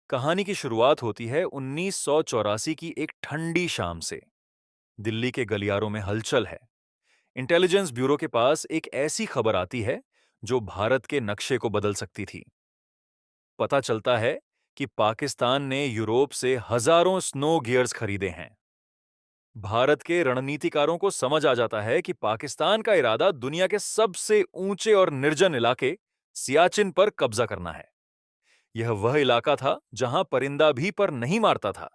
कहानी की शुरुआत होती है 1984 की एक ठंडी शाम से। दिल्ली के गलियारों में हलचल है। इंटेलिजेंस ब्यूरो के पास एक ऐसी खबर आती है जो भारत के नक्शे को बदल सकती थी। पता चलता है कि पाकिस्तान ने यूरोप से हजारों स्नो गियर्स खरीदे हैं। भारत के रणनीतिकारों को समझ आ जाता है कि पाकिस्तान का इरादा दुनिया के सबसे ऊंचे और निर्जन इलाके सियाचिन पर कब्जा करना है। यह वह इलाका था जहां परिंदा भी पर नहीं मारता था,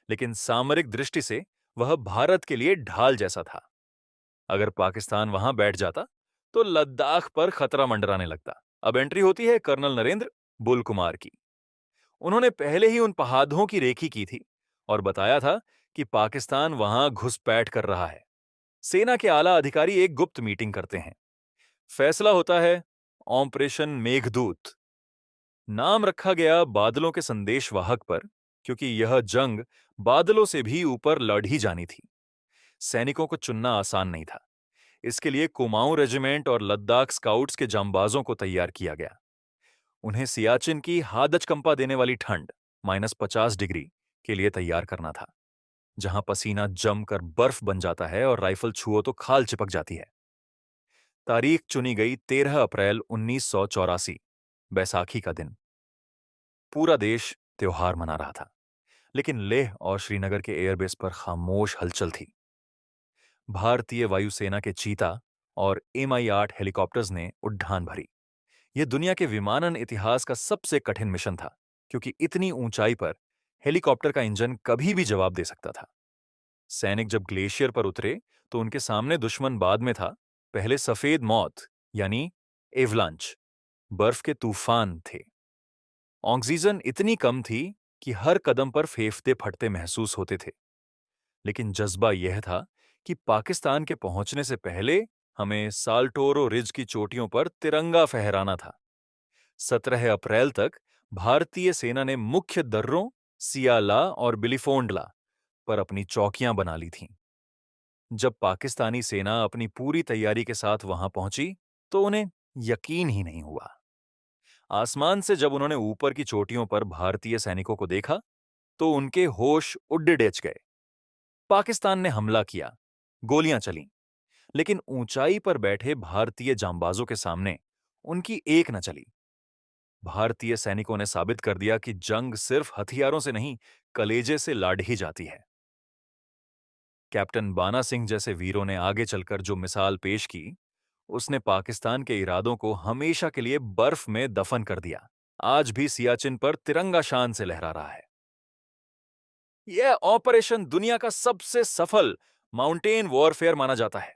लेकिन सामरिक दृष्टि से वह भारत के लिए ढाल जैसा था। अगर पाकिस्तान वहां बैठ जाता तो लद्दाख पर खतरा मंडराने लगता। अब एंट्री होती है कर्नल नरेंद्र बुल कुमार की। उन्होंने पहले ही उन पहाड़ों की रेखी की थी और बताया था कि पाकिस्तान वहां घुसपैठ कर रहा है। सेना के आला अधिकारी एक गुप्त मीटिंग करते हैं। फैसला होता है ऑपरेशन मेघदूत। नाम रखा गया बादलों के संदेशवाहक पर, क्योंकि यह जंग बादलों से भी ऊपर लड़ी जानी थी। सैनिकों को चुनना आसान नहीं था। इसके लिए कुमाऊं रेजिमेंट और लद्दाख स्काउट्स के जांबाजों को तैयार किया गया। उन्हें सियाचिन की हादच कंपा देने वाली ठंड -50 डिग्री के लिए तैयार करना था, जहां पसीना जमकर बर्फ बन जाता है और राइफल छुओ तो खाल चिपक जाती है। तारीख चुनी गई 13 अप्रैल 1984, बैसाखी का दिन। पूरा देश त्योहार मना रहा था, लेकिन लेह और श्रीनगर के एयरबेस पर खामोश हलचल थी। भारतीय वायुसेना के चीता और MI-8 हेलीकॉप्टर्स ने उड़ान भरी। यह दुनिया के विमानन इतिहास का सबसे कठिन मिशन था, क्योंकि इतनी ऊंचाई पर हेलीकॉप्टर का इंजन कभी भी जवाब दे सकता था। सैनिक जब ग्लेशियर पर उतरे तो उनके सामने दुश्मन बाद में था। पहले सफेद मौत यानी एवलांच, बर्फ के तूफान थे। ऑक्सीजन इतनी कम थी कि हर कदम पर फेफड़े फटते महसूस होते थे। लेकिन जज्बा यह था कि पाकिस्तान के पहुंचने से पहले हमें साल्टोरो रिज की चोटियों पर तिरंगा फहराना था। 17 अप्रैल तक भारतीय सेना ने मुख्य दर्रों सियाला और बिलिफोंडला पर अपनी चौकियां बना ली थीं। जब पाकिस्तानी सेना अपनी पूरी तैयारी के साथ वहां पहुंची तो उन्हें यकीन ही नहीं हुआ। आसमान से जब उन्होंने ऊपर की चोटियों पर भारतीय सैनिकों को देखा तो उनके होश उड़ गए। पाकिस्तान ने हमला किया, गोलियां चलीं, लेकिन ऊंचाई पर बैठे भारतीय जांबाजों के सामने उनकी एक न चली। भारतीय सैनिकों ने साबित कर दिया कि जंग सिर्फ हथियारों से नहीं, कलेजे से लड़ी जाती है। कैप्टन बाना सिंह जैसे वीरों ने आगे चलकर जो मिसाल पेश की, उसने पाकिस्तान के इरादों को हमेशा के लिए बर्फ में दफन कर दिया। आज भी सियाचिन पर तिरंगा शान से लहरा रहा है। यह ऑपरेशन दुनिया का सबसे सफल माउंटेन वॉरफेयर माना जाता है।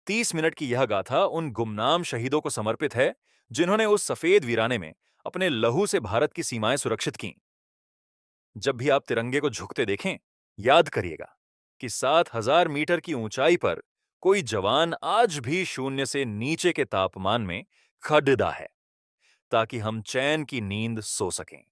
30 मिनट की यह गाथा उन गुमनाम शहीदों को समर्पित है जिन्होंने उस सफेद वीराने में अपने लहू से भारत की सीमाएं सुरक्षित कीं। जब भी आप तिरंगे को झुकते देखें, याद करिएगा कि 7,000 मीटर की ऊंचाई पर कोई जवान आज भी शून्य से नीचे के तापमान में खड़दा है, ताकि हम चैन की नींद सो सकें।